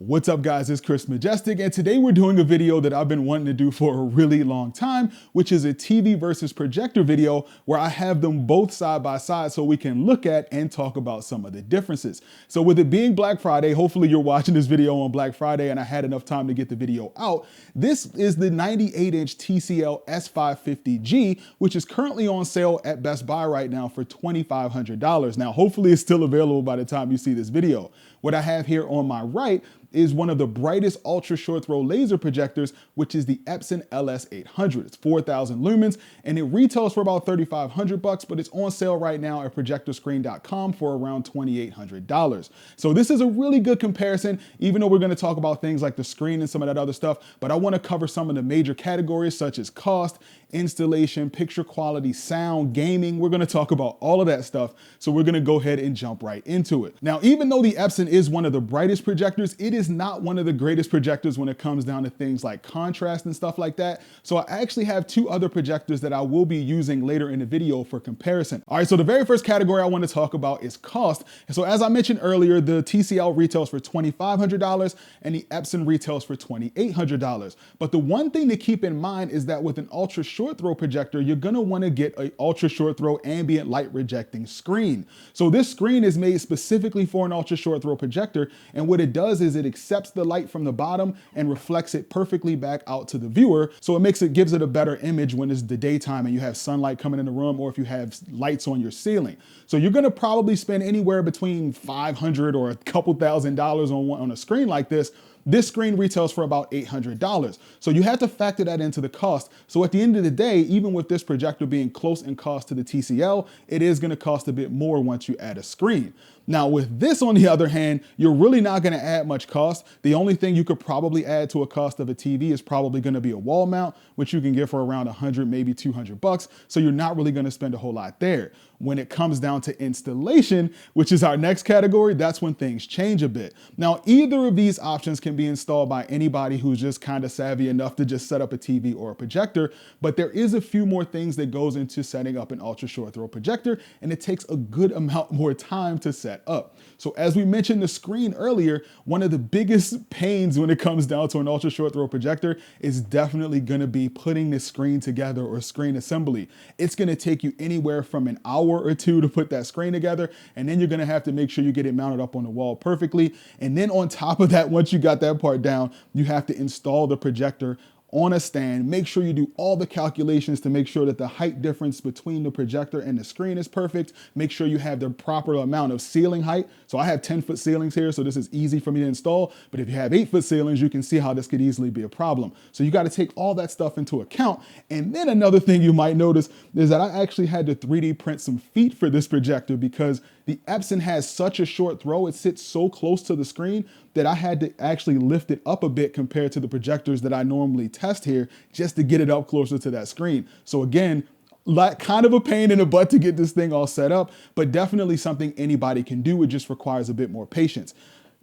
What's up guys, it's Chris Majestic, and today we're doing a video that I've been wanting to do for a really long time, which is a TV versus projector video where I have them both side by side so we can look at and talk about some of the differences. So with it being Black Friday, hopefully you're watching this video on Black Friday and I had enough time to get the video out. This is the 98-inch TCL S550G, which is currently on sale at Best Buy right now for $2,500. Now, hopefully it's still available by the time you see this video. What I have here on my right is one of the brightest ultra short throw laser projectors, which is the Epson LS800. It's 4,000 lumens and it retails for about $3,500, but it's on sale right now at projectorscreen.com for around $2,800. So this is a really good comparison, even though we're going to talk about things like the screen and some of that other stuff, but I want to cover some of the major categories such as cost, installation, picture quality, sound, gaming. We're going to talk about all of that stuff. So we're going to go ahead and jump right into it. Now, even though the Epson is one of the brightest projectors, it is not one of the greatest projectors when it comes down to things like contrast and stuff like that. So I actually have two other projectors that I will be using later in the video for comparison. All right, so the very first category I want to talk about is cost. And so as I mentioned earlier, the TCL retails for $2,500 and the Epson retails for $2,800. But the one thing to keep in mind is that with an ultra short throw projector, you're going to want to get an ultra short throw ambient light rejecting screen. So this screen is made specifically for an ultra short throw projector. And what it does is it accepts the light from the bottom and reflects it perfectly back out to the viewer. So gives it a better image when it's the daytime and you have sunlight coming in the room, or if you have lights on your ceiling. So you're going to probably spend anywhere between $500 or a couple $1,000s on a screen like this. This screen retails for about $800. So you have to factor that into the cost. So at the end of the day, even with this projector being close in cost to the TCL, it is going to cost a bit more once you add a screen. Now with this, on the other hand, you're really not going to add much cost. The only thing you could probably add to a cost of a TV is probably going to be a wall mount, which you can get for around 100, maybe $200. So you're not really going to spend a whole lot there. When it comes down to installation, which is our next category, that's when things change a bit. Now, either of these options can be installed by anybody who's just kind of savvy enough to just set up a TV or a projector, but there is a few more things that goes into setting up an ultra short throw projector, and it takes a good amount more time to set up. So as we mentioned the screen earlier, one of the biggest pains when it comes down to an ultra short throw projector is definitely going to be putting the screen together or screen assembly. It's going to take you anywhere from an hour or two to put that screen together, and then you're going to have to make sure you get it mounted up on the wall perfectly. And then on top of that, once you got that part down, you have to install the projector on a stand. Make sure you do all the calculations to make sure that the height difference between the projector and the screen is perfect. Make sure you have the proper amount of ceiling height. So I have 10-foot ceilings here, so this is easy for me to install. But if you have 8-foot ceilings, you can see how this could easily be a problem. So you got to take all that stuff into account. And then another thing you might notice is that I actually had to 3D print some feet for this projector because the Epson has such a short throw. It sits so close to the screen that I had to actually lift it up a bit compared to the projectors that I normally test here just to get it up closer to that screen. So again, like kind of a pain in the butt to get this thing all set up, but definitely something anybody can do. It just requires a bit more patience.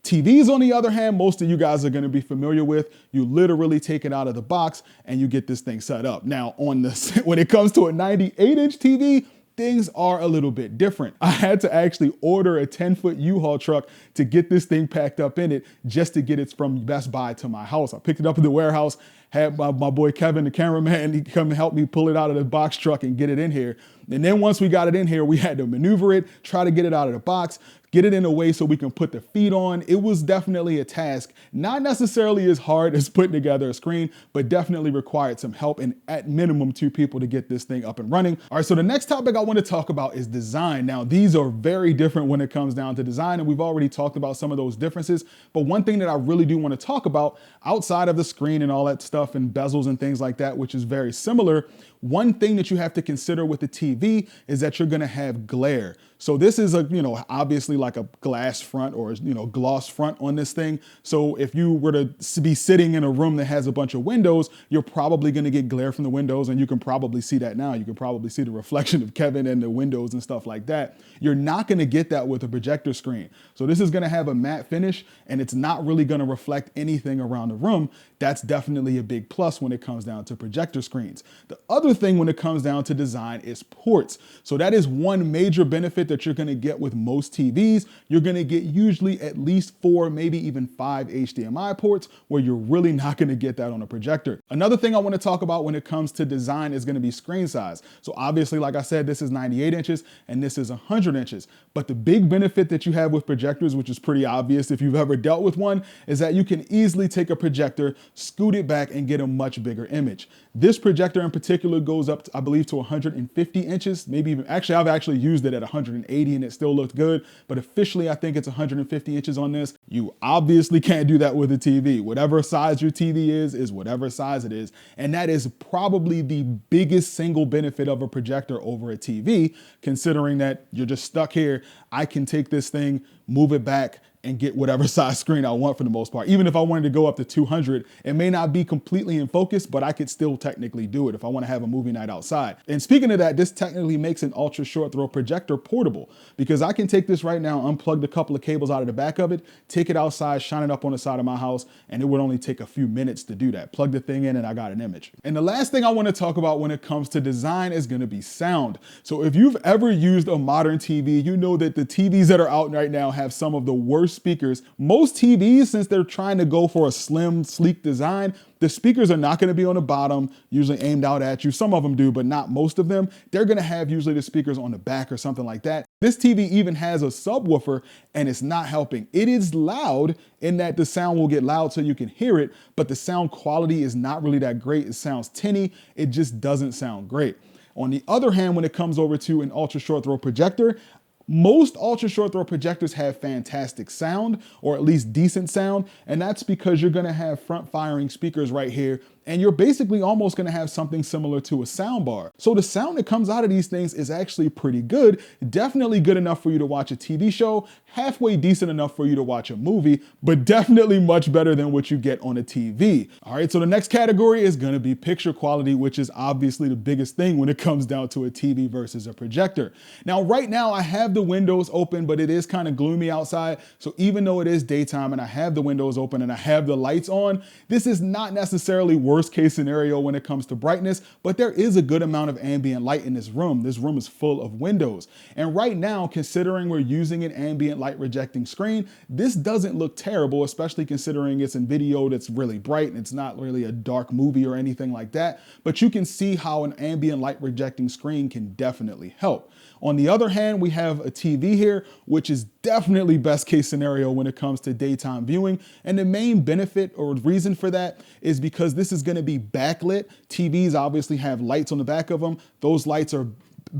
TVs, on the other hand, most of you guys are going to be familiar with. You literally take it out of the box and you get this thing set up. Now, when it comes to a 98-inch TV, things are a little bit different. I had to actually order a 10-foot U-Haul truck to get this thing packed up in it just to get it from Best Buy to my house. I picked it up in the warehouse, had my boy Kevin, the cameraman, he come and help me pull it out of the box truck and get it in here. And then once we got it in here, we had to maneuver it, try to get it out of the box, get it in a way so we can put the feet on. It was definitely a task, not necessarily as hard as putting together a screen, but definitely required some help and at minimum 2 people to get this thing up and running. All right, so the next topic I want to talk about is design. Now, these are very different when it comes down to design, and we've already talked about some of those differences. But one thing that I really do want to talk about outside of the screen and all that stuff and bezels and things like that, which is very similar, one thing that you have to consider with the TV is that you're going to have glare. So this is obviously like a glass front or, gloss front on this thing. So if you were to be sitting in a room that has a bunch of windows, you're probably going to get glare from the windows, and you can probably see that now. You can probably see the reflection of Kevin and the windows and stuff like that. You're not going to get that with a projector screen. So this is going to have a matte finish, and it's not really going to reflect anything around the room. That's definitely a big plus when it comes down to projector screens. The other thing when it comes down to design is ports. So that is one major benefit that you're gonna get with most TVs. You're gonna get usually at least 4, maybe even 5 HDMI ports, where you're really not gonna get that on a projector. Another thing I wanna talk about when it comes to design is gonna be screen size. So obviously, like I said, this is 98 inches and this is 100 inches. But the big benefit that you have with projectors, which is pretty obvious if you've ever dealt with one, is that you can easily take a projector, scoot it back, and get a much bigger image. This projector in particular goes up to, I believe, to 150 inches, maybe even, actually, I've actually used it at 180 and it still looked good, but officially I think it's 150 inches on this. You obviously can't do that with a TV. Whatever size your TV is whatever size it is. And that is probably the biggest single benefit of a projector over a TV, considering that you're just stuck here. I can take this thing, move it back, and get whatever size screen I want for the most part. Even if I wanted to go up to 200, it may not be completely in focus, but I could still technically do it if I want to have a movie night outside. And speaking of that, this technically makes an ultra short throw projector portable, because I can take this right now, unplug a couple of cables out of the back of it, take it outside, shine it up on the side of my house, and it would only take a few minutes to do that. Plug the thing in and I got an image. And the last thing I want to talk about when it comes to design is going to be sound. So if you've ever used a modern TV, you know that the TVs that are out right now have some of the worst speakers. Most TVs, since they're trying to go for a slim, sleek design, the speakers are not going to be on the bottom, usually aimed out at you. Some of them do, but not most of them. They're going to have usually the speakers on the back or something like that. This TV even has a subwoofer, and it's not helping. It is loud in that the sound will get loud so you can hear it, but the sound quality is not really that great. It sounds tinny. It just doesn't sound great. On the other hand, when it comes over to an ultra short throw projector, most ultra short throw projectors have fantastic sound, or at least decent sound, and that's because you're gonna have front firing speakers right here, and you're basically almost gonna have something similar to a sound bar. So the sound that comes out of these things is actually pretty good, definitely good enough for you to watch a TV show, halfway decent enough for you to watch a movie, but definitely much better than what you get on a TV. All right, so the next category is gonna be picture quality, which is obviously the biggest thing when it comes down to a TV versus a projector. Now, right now I have the windows open, but it is kind of gloomy outside. So even though it is daytime and I have the windows open and I have the lights on, this is not necessarily worst case scenario when it comes to brightness, but there is a good amount of ambient light in this room. This room is full of windows. And right now, considering we're using an ambient light rejecting screen, this doesn't look terrible, especially considering it's in video that's really bright and it's not really a dark movie or anything like that. But you can see how an ambient light rejecting screen can definitely help. On the other hand, we have a TV here, which is definitely best case scenario when it comes to daytime viewing. And the main benefit or reason for that is because this is going to be backlit. TVs obviously have lights on the back of them. Those lights are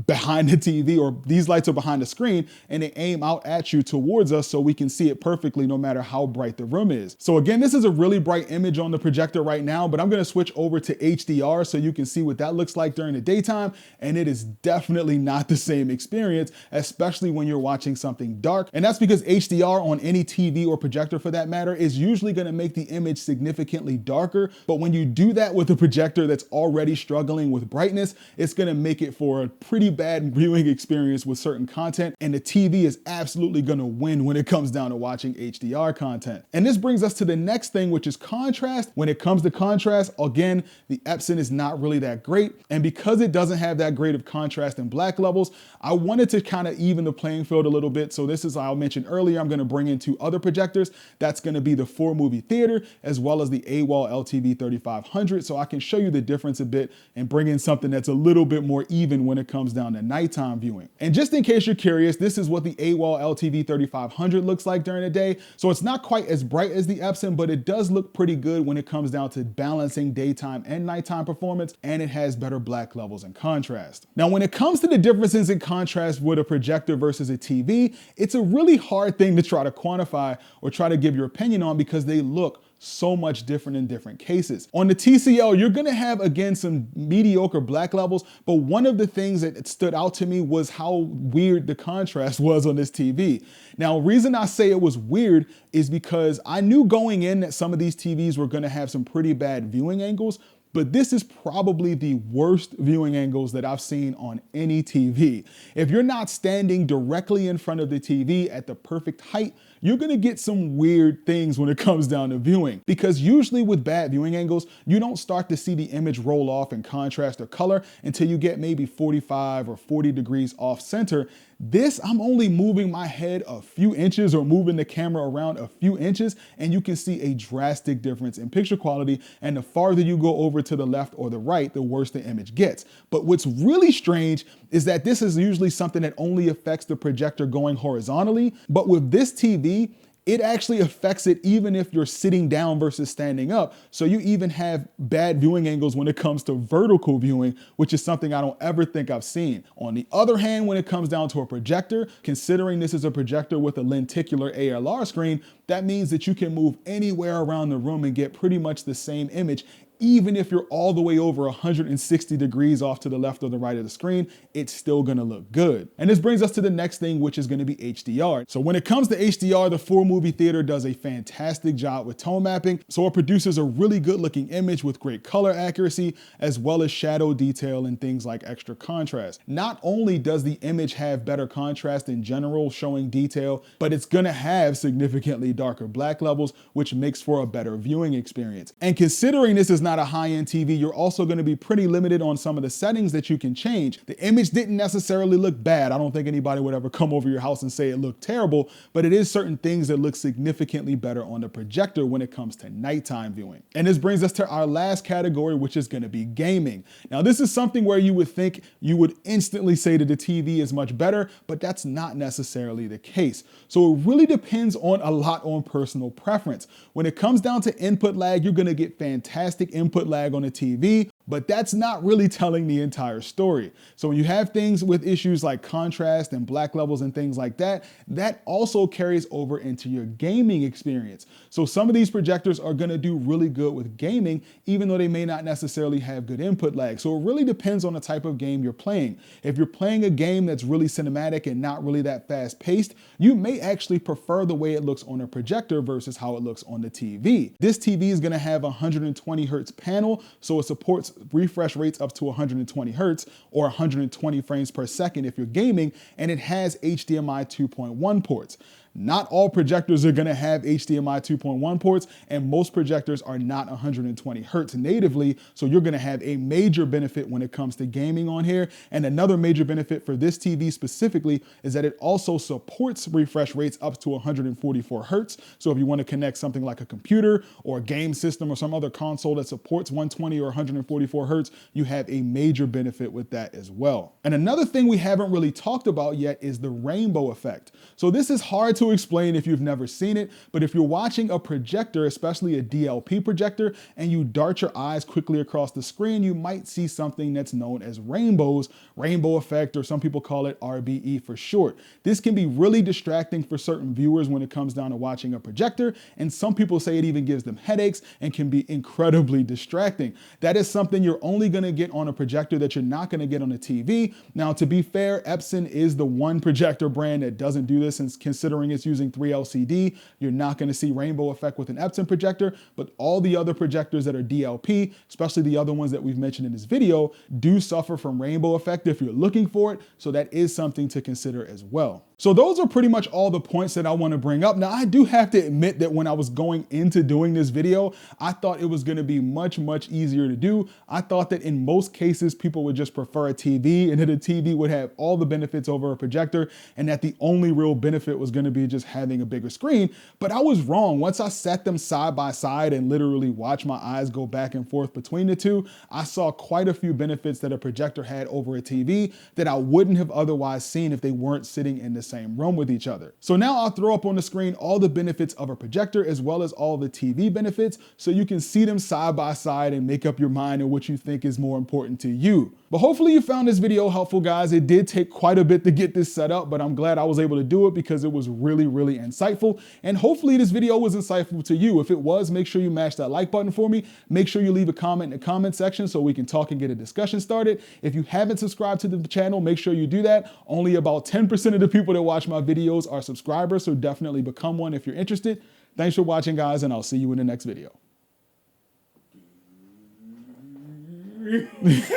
behind the TV, or these lights are behind the screen, and they aim out at you towards us so we can see it perfectly no matter how bright the room is. So again, this is a really bright image on the projector right now, but I'm going to switch over to HDR so you can see what that looks like during the daytime, and it is definitely not the same experience, especially when you're watching something dark. And that's because HDR on any TV or projector for that matter is usually going to make the image significantly darker, but when you do that with a projector that's already struggling with brightness, it's going to make it for a pretty bad viewing experience with certain content, and the TV is absolutely gonna win when it comes down to watching HDR content. And this brings us to the next thing, which is contrast. When it comes to contrast, again, the Epson is not really that great, and because it doesn't have that great of contrast in black levels, I wanted to kind of even the playing field a little bit. So this is, I mentioned earlier, I'm gonna bring in 2 other projectors. That's gonna be the Formovie Theater as well as the Awol LTV-3500, so I can show you the difference a bit and bring in something that's a little bit more even when it comes down to nighttime viewing. And just in case you're curious, this is what the Awol LTV-3500 looks like during the day. So it's not quite as bright as the Epson, but it does look pretty good when it comes down to balancing daytime and nighttime performance, and it has better black levels and contrast. Now, when it comes to the differences in contrast with a projector versus a TV, it's a really hard thing to try to quantify or try to give your opinion on because they look so much different in different cases. On the TCL, you're gonna have, again, some mediocre black levels, but one of the things that stood out to me was how weird the contrast was on this TV. Now, the reason I say it was weird is because I knew going in that some of these TVs were gonna have some pretty bad viewing angles, but this is probably the worst viewing angles that I've seen on any TV. If you're not standing directly in front of the TV at the perfect height, you're gonna get some weird things when it comes down to viewing. Because usually with bad viewing angles, you don't start to see the image roll off in contrast or color until you get maybe 45 or 40 degrees off center. This, I'm only moving my head a few inches or moving the camera around a few inches, and you can see a drastic difference in picture quality. And the farther you go over to the left or the right, the worse the image gets. But what's really strange is that this is usually something that only affects the projector going horizontally. But with this TV, it actually affects it even if you're sitting down versus standing up. So you even have bad viewing angles when it comes to vertical viewing, which is something I don't ever think I've seen. On the other hand, when it comes down to a projector, considering this is a projector with a lenticular ALR screen, that means that you can move anywhere around the room and get pretty much the same image. Even if you're all the way over 160 degrees off to the left or the right of the screen, it's still gonna look good. And this brings us to the next thing, which is gonna be HDR. So when it comes to HDR, the Formovie Theater does a fantastic job with tone mapping. So it produces a really good looking image with great color accuracy, as well as shadow detail and things like extra contrast. Not only does the image have better contrast in general, showing detail, but it's gonna have significantly darker black levels, which makes for a better viewing experience. And considering this is not a high-end TV, you're also going to be pretty limited on some of the settings that you can change. The image didn't necessarily look bad. I don't think anybody would ever come over your house and say it looked terrible, but it is certain things that look significantly better on the projector when it comes to nighttime viewing. And this brings us to our last category, which is going to be gaming. Now, this is something where you would think you would instantly say that the TV is much better, but that's not necessarily the case. So it really depends on a lot on personal preference. When it comes down to input lag, you're going to get fantastic input lag on the TV, but that's not really telling the entire story. So when you have things with issues like contrast and black levels and things like that, that also carries over into your gaming experience. So some of these projectors are gonna do really good with gaming, even though they may not necessarily have good input lag. So it really depends on the type of game you're playing. If you're playing a game that's really cinematic and not really that fast paced, you may actually prefer the way it looks on a projector versus how it looks on the TV. This TV is gonna have a 120 hertz panel, so it supports refresh rates up to 120 hertz or 120 frames per second if you're gaming, and it has HDMI 2.1 ports. Not all projectors are gonna have HDMI 2.1 ports, and most projectors are not 120 hertz natively, so you're gonna have a major benefit when it comes to gaming on here. And another major benefit for this TV specifically is that it also supports refresh rates up to 144 hertz. So if you wanna connect something like a computer or a game system or some other console that supports 120 or 144 hertz, you have a major benefit with that as well. And another thing we haven't really talked about yet is the rainbow effect. So this is hard to explain if you've never seen it, but if you're watching a projector, especially a DLP projector, and you dart your eyes quickly across the screen, you might see something that's known as rainbows, rainbow effect, or some people call it RBE for short. This can be really distracting for certain viewers when it comes down to watching a projector, and some people say it even gives them headaches and can be incredibly distracting. That is something you're only gonna get on a projector that you're not gonna get on a TV. Now, to be fair, Epson is the one projector brand that doesn't do this, and considering it's using 3 LCD, you're not going to see rainbow effect with an Epson projector, but all the other projectors that are DLP, especially the other ones that we've mentioned in this video, do suffer from rainbow effect if you're looking for it, so that is something to consider as well. So those are pretty much all the points that I want to bring up. Now, I do have to admit that when I was going into doing this video, I thought it was going to be much easier to do. I thought that in most cases, people would just prefer a TV and that a TV would have all the benefits over a projector, and that the only real benefit was going to be just having a bigger screen. But I was wrong. Once I sat them side by side and literally watched my eyes go back and forth between the two, I saw quite a few benefits that a projector had over a TV that I wouldn't have otherwise seen if they weren't sitting in the same room with each other. So now I'll throw up on the screen all the benefits of a projector as well as all the TV benefits, so you can see them side by side and make up your mind on what you think is more important to you. But hopefully you found this video helpful, guys. It did take quite a bit to get this set up, but I'm glad I was able to do it because it was really insightful. And hopefully this video was insightful to you. If it was, make sure you mash that like button for me. Make sure you leave a comment in the comment section so we can talk and get a discussion started. If you haven't subscribed to the channel, make sure you do that. Only about 10% of the people that watch my videos are subscribers, so definitely become one if you're interested. Thanks for watching, guys, and I'll see you in the next video.